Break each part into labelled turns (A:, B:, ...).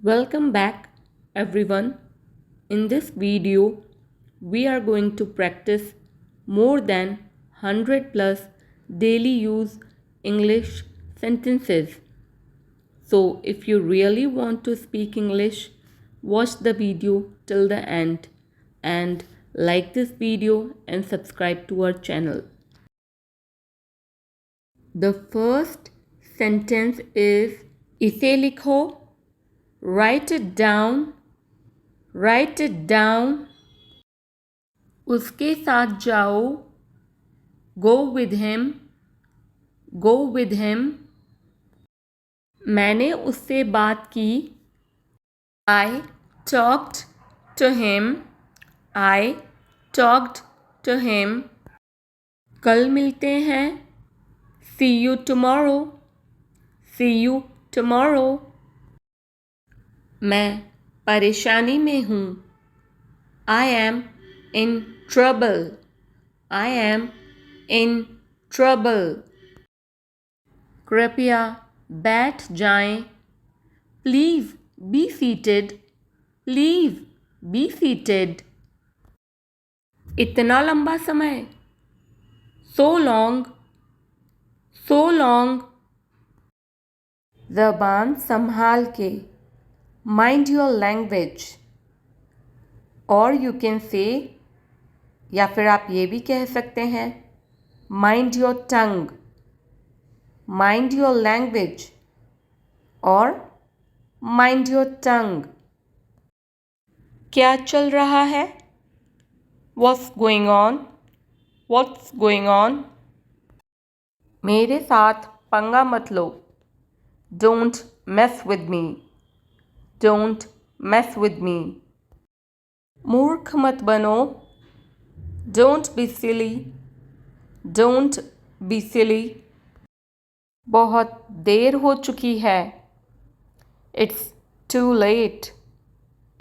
A: Welcome back, everyone. In this video, we are going to practice more than 100 plus daily use English sentences. So, if you really want to speak English, watch the video till the end and like this video and subscribe to our channel. The first sentence is इसे लिखो, write it down, write it down. उसके साथ जाओ, go with him, go with him. मैंने उससे बात की, I talked to him, I talked to him. कल मिलते हैं, see you tomorrow, see you tomorrow. मैं परेशानी में हूँ, I am in trouble, I am in trouble. कृपया बैठ जाएं, please be seated, please be seated. इतना लंबा समय, so long, so long. ज़बान संभाल के, mind your language. और you can say, या फिर आप ये भी कह सकते हैं, mind your tongue, mind your language और mind your tongue. क्या चल रहा है? What's going on? What's going on? मेरे साथ पंगा मत लो. Don't mess with me. Don't mess with me. मूर्ख मत बनो. Don't be silly. Don't be silly. बहुत देर हो चुकी है. It's too late.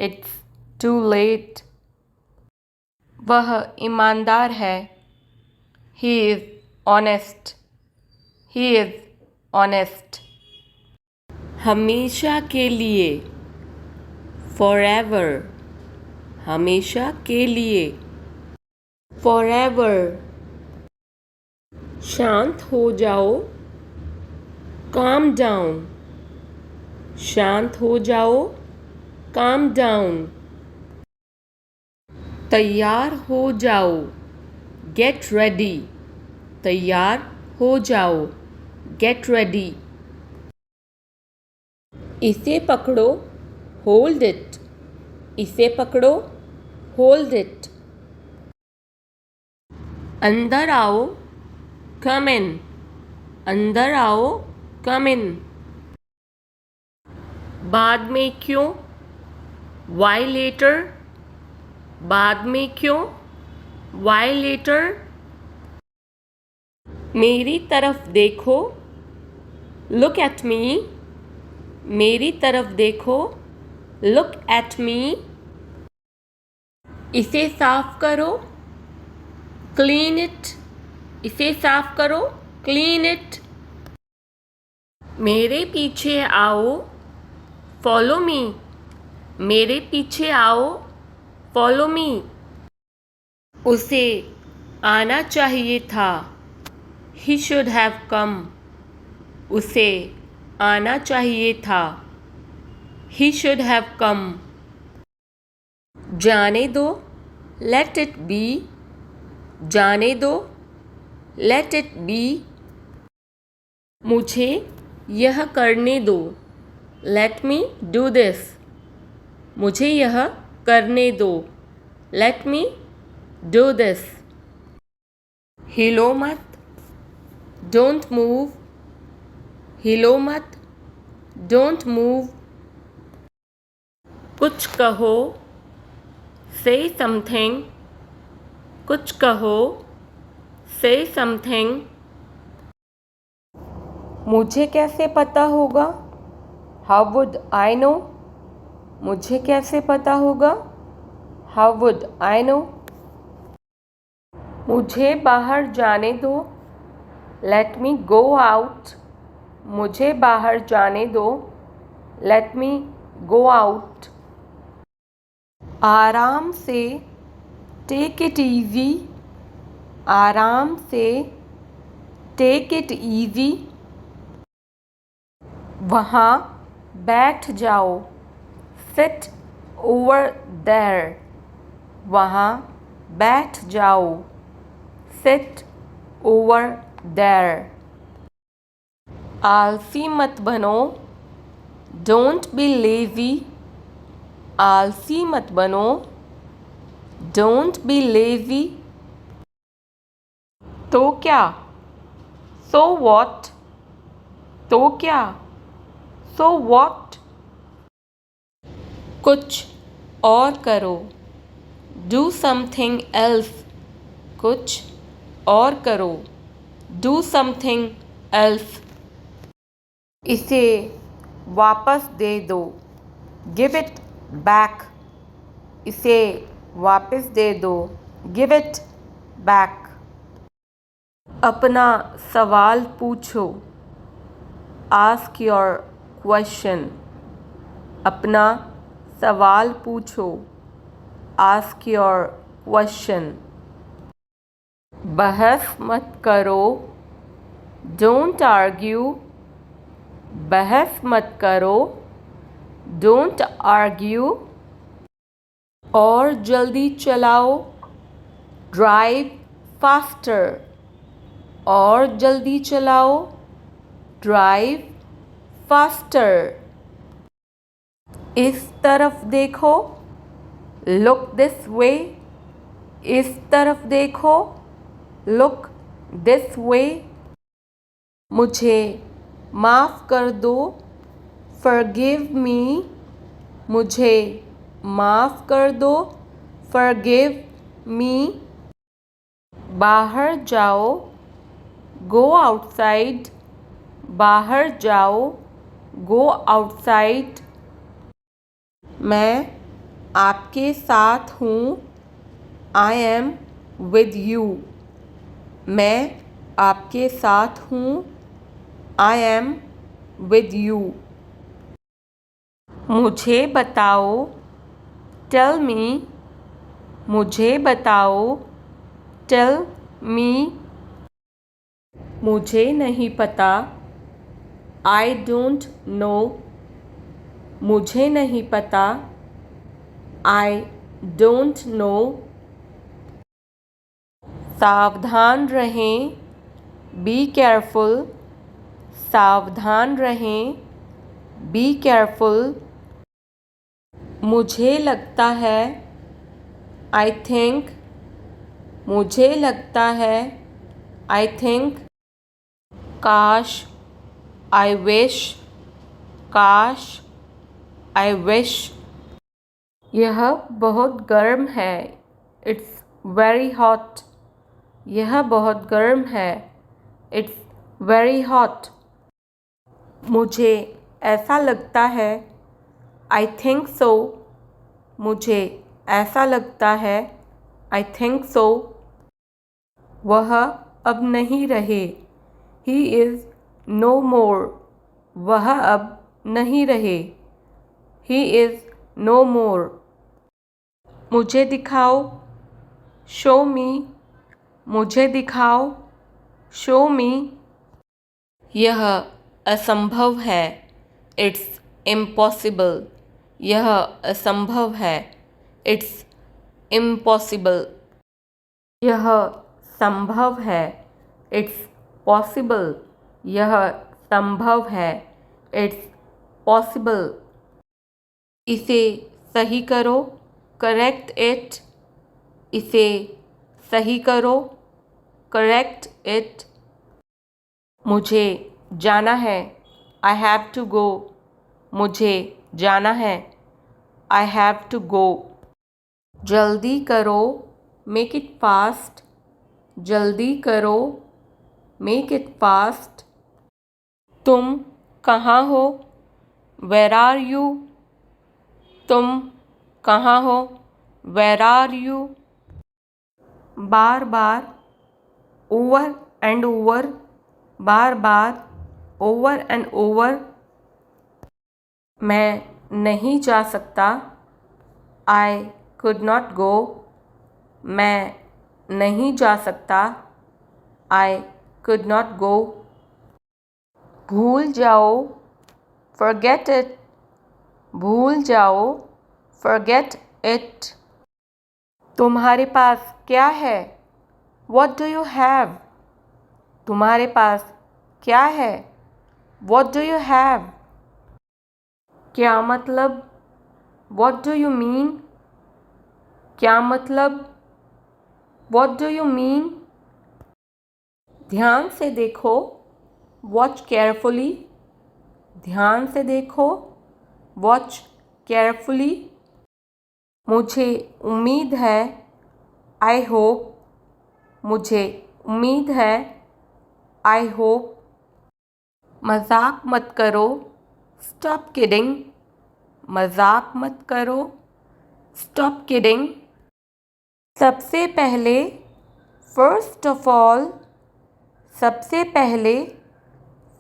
A: It's too late. वह ईमानदार है. He is honest. He is honest. हमेशा के लिए, forever. हमेशा के लिए, forever. शांत हो जाओ, calm down. शांत हो जाओ, calm down. तैयार हो जाओ, get ready. तैयार हो जाओ, get ready. इसे पकड़ो, hold it. इसे पकड़ो, hold it. अंदर आओ, come in. अंदर आओ, come in. बाद में क्यों? Why later? बाद में क्यों? Why later? मेरी तरफ देखो, look at me. मेरी तरफ देखो, look at me. इसे साफ करो, clean it. इसे साफ करो, clean it. मेरे पीछे आओ, follow me. मेरे पीछे आओ, follow me. उसे आना चाहिए था, he should have come. उसे आना चाहिए था, he should have come. जाने दो, let it be. जाने दो, let it be. मुझे यह करने दो, let me do this. मुझे यह करने दो, let me do this. हिलो मत, don't move. हिलो मत, don't move. कुछ कहो, say something. कुछ कहो, say something. मुझे कैसे पता होगा? How would I know? मुझे कैसे पता होगा? How would I know? मुझे बाहर जाने दो, let me go out. मुझे बाहर जाने दो, let me go out. आराम से, take it easy. आराम से, take it easy. वहाँ बैठ जाओ, sit over there. वहाँ बैठ जाओ, sit over there. आलसी मत बनो, don't be lazy. आलसी मत बनो, don't be lazy. तो क्या, so what. तो क्या, so what. कुछ और करो, do something else. कुछ और करो, do something else. इसे वापस दे दो, give it back. इसे वापस दे दो, give it back. अपना सवाल पूछो, ask your question. अपना सवाल पूछो, ask your question. बहस मत करो, don't argue. बहस मत करो, don't argue. और जल्दी चलाओ, drive faster. और जल्दी चलाओ, drive faster. इस तरफ देखो, look this way. इस तरफ देखो, look this way. मुझे माफ़ कर दो, forgive me. मुझे माफ़ कर दो, forgive me. बाहर जाओ, go outside. बाहर जाओ, go outside. मैं आपके साथ हूँ, I am with you. मैं आपके साथ हूँ, I am with you. मुझे बताओ, tell me. मुझे बताओ, tell me. मुझे नहीं पता, I don't know. मुझे नहीं पता, I don't know. सावधान रहें, be careful. सावधान रहें, be careful. मुझे लगता है, I think. मुझे लगता है, I think. काश, I wish. काश, I wish. यह बहुत गर्म है, it's very hot. यह बहुत गर्म है, it's very hot. मुझे ऐसा लगता है, I think so. मुझे ऐसा लगता है, I think so. वह अब नहीं रहे, he is no more. वह अब नहीं रहे, he is no more. मुझे दिखाओ, show me. मुझे दिखाओ, show me. यह असंभव है, it's impossible. यह असंभव है, it's impossible. यह संभव है, it's possible. यह संभव है, it's possible. इसे सही करो, correct it. इसे सही करो, correct it. मुझे जाना है, I have to go. मुझे जाना है, I have to go. जल्दी करो, make it fast. जल्दी करो, make it fast. तुम कहाँ हो, where are you. तुम कहाँ हो, where are you. Bar bar, over and over. Bar bar, over and over. मैं नहीं जा सकता। I could not go. मैं नहीं जा सकता। I could not go. भूल जाओ। Forget it. भूल जाओ। Forget it. तुम्हारे पास क्या है? What do you have? तुम्हारे पास क्या है? What do you have? क्या मतलब? What do you mean? क्या मतलब? What do you mean? ध्यान से देखो। Watch carefully. ध्यान से देखो। Watch carefully. मुझे उम्मीद है। I hope. मुझे उम्मीद है। I hope. मजाक मत करो। Stop kidding. मजाक मत करो। Stop kidding. सबसे पहले। First of all. सबसे पहले।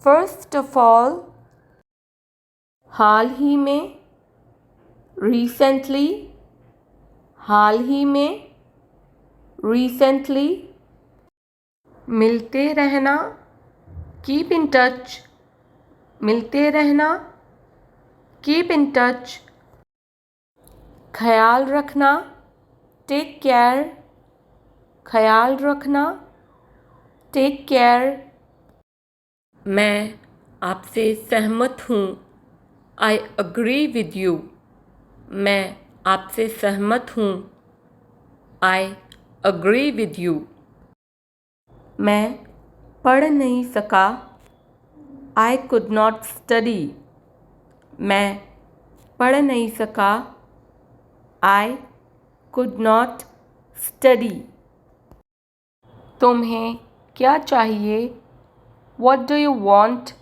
A: First of all. हाल ही में। Recently. हाल ही में। Recently. मिलते रहना। Keep in touch. मिलते रहना। Keep in touch. ख्याल रखना। Take care. ख्याल रखना। Take care. मैं आपसे सहमत हूँ। I agree with you. मैं आपसे सहमत हूँ। I agree with you. मैं पढ़ नहीं सका। I could not study. मैं पढ़ नहीं सका। I could not study. तुम्हें क्या चाहिए? What do you want?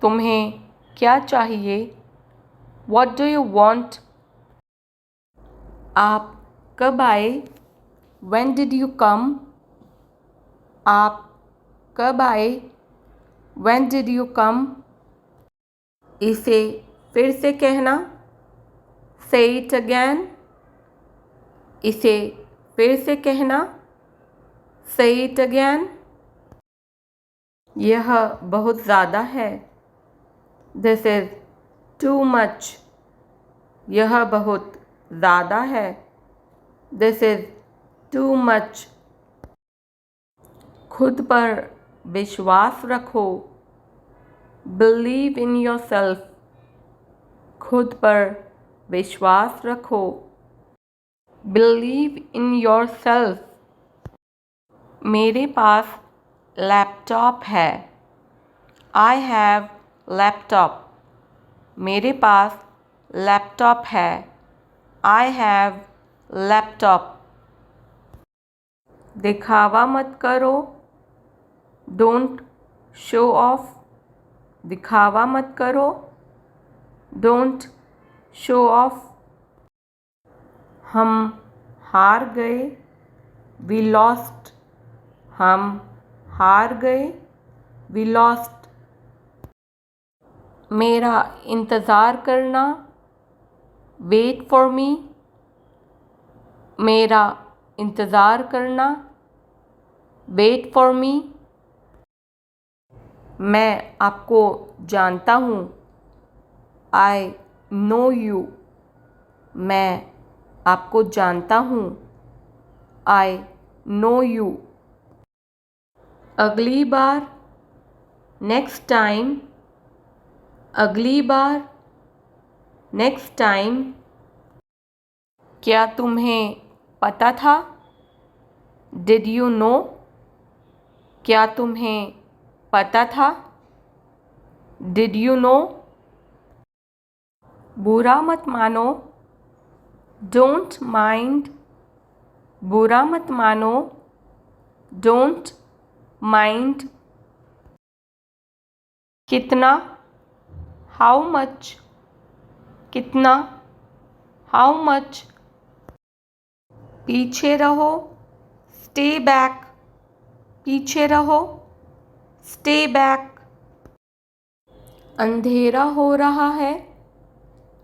A: तुम्हें क्या चाहिए? What do you want? आप कब आए? When did you come? आप कब आए? When did you come? इसे फिर से कहना। Say it again. इसे फिर से कहना। Say it again. यह बहुत ज़्यादा है। This is too much. यह बहुत ज़्यादा है। This is too much. खुद पर विश्वास रखो। Believe in yourself. खुद पर विश्वास रखो। Believe in yourself. मेरे पास लैपटॉप है। I have laptop. मेरे पास लैपटॉप है। I have laptop. दिखावा मत करो। Don't show off. दिखावा मत करो। Don't show off. हम हार गए। We lost. हम हार गए। We lost. मेरा इंतज़ार करना। Wait for me. मेरा इंतज़ार करना। Wait for me. मैं आपको जानता हूँ। I know you. मैं आपको जानता हूँ। I know you. अगली बार। Next time. अगली बार। Next time. क्या तुम्हें पता था? Did you know? क्या तुम्हें पता था? Did you know? बुरा मत मानो। Don't mind. बुरा मत मानो। Don't mind. कितना? How much? कितना? How much? पीछे रहो। Stay back. पीछे रहो। Stay back. अंधेरा हो रहा है।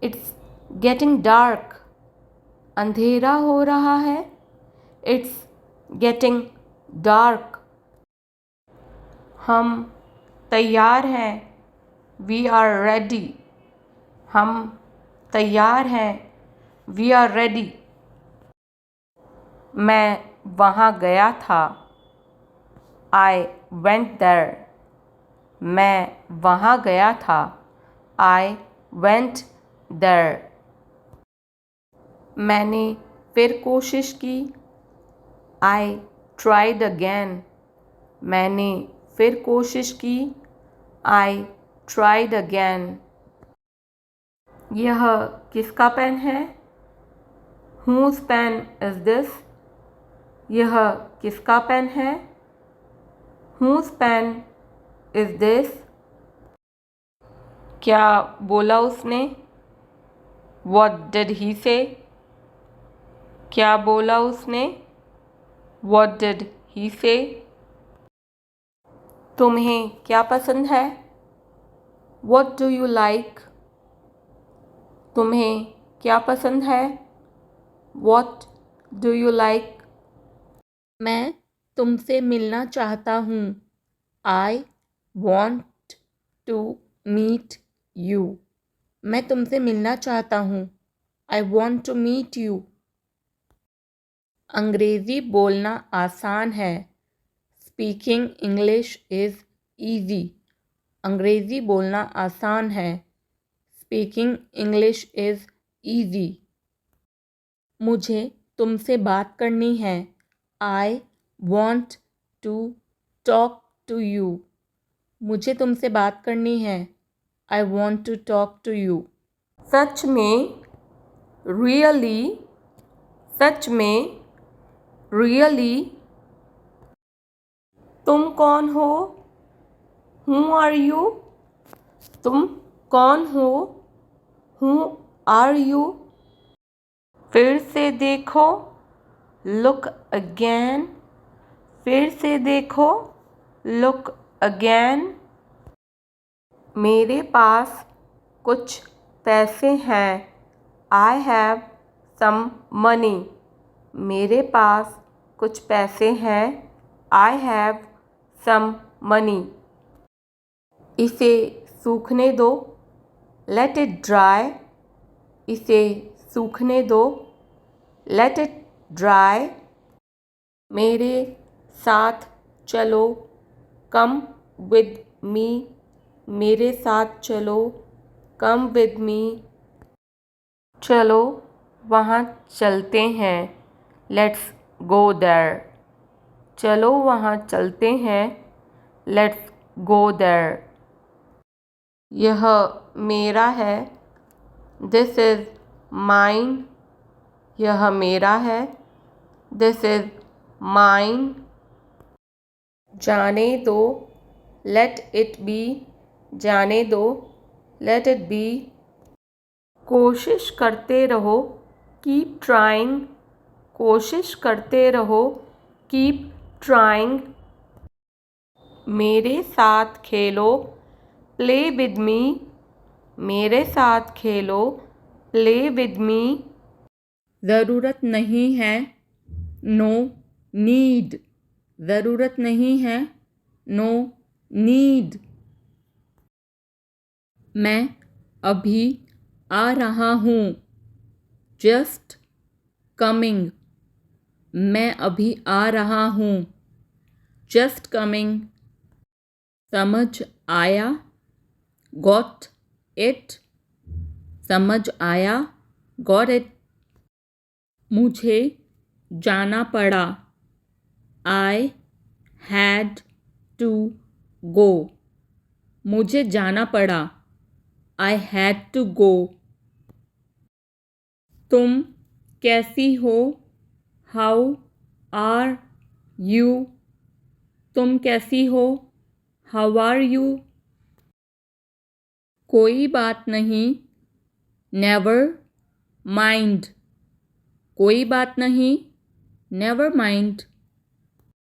A: It's getting dark. अंधेरा हो रहा है. It's getting dark. हम तैयार हैं. We are ready. हम तैयार हैं. We are ready. मैं वहाँ गया था. I went there. मैं वहाँ गया था. I went there. मैंने फिर कोशिश की. I tried again. मैंने फिर कोशिश की. I tried again. यह किसका पेन है? Whose pen is this? यह किसका पेन है? Whose pen is this? क्या बोला उसने? What did he say? क्या बोला उसने? What did he say? तुम्हें क्या पसंद है? What do you like? तुम्हें क्या पसंद है? What do you like? मैं तुमसे मिलना चाहता हूँ. I want to meet you. मैं तुमसे मिलना चाहता हूँ. I want to meet you. अंग्रेज़ी बोलना आसान है. Speaking English is easy. अंग्रेज़ी बोलना आसान है. Speaking English is easy. मुझे तुमसे बात करनी है. I want to talk to you. मुझे तुमसे बात करनी है. I want to talk to you. सच में, really. सच में, really. तुम कौन हो? Who are you? तुम कौन हो? Who are you? फिर से देखो. Look again. फिर से देखो. Look again. मेरे पास कुछ पैसे हैं. I have some money. मेरे पास कुछ पैसे हैं. I have some money. इसे सूखने दो. Let it dry. इसे सूखने दो. Let it dry. मेरे साथ चलो. Come with me. मेरे साथ चलो. Come with me. चलो वहाँ चलते हैं. Let's go there. चलो वहाँ चलते हैं. Let's go there. यह मेरा है. This is mine. यह मेरा है. This is mine. जाने दो. Let it be. जाने दो. Let it be. कोशिश करते रहो. Keep trying. कोशिश करते रहो. Keep trying. मेरे साथ खेलो. Play with me. मेरे साथ खेलो. Play with me. ज़रूरत नहीं है. No need. ज़रूरत नहीं है. No need. मैं अभी आ रहा हूँ. Just coming. मैं अभी आ रहा हूँ. Just coming. समझ आया. Got it. समझ आया. Got it. मुझे जाना पड़ा. I had to go. मुझे जाना पड़ा. I had to go. तुम कैसी हो? How are you? तुम कैसी हो? How are you? कोई बात नहीं. Never mind. कोई बात नहीं. Never mind.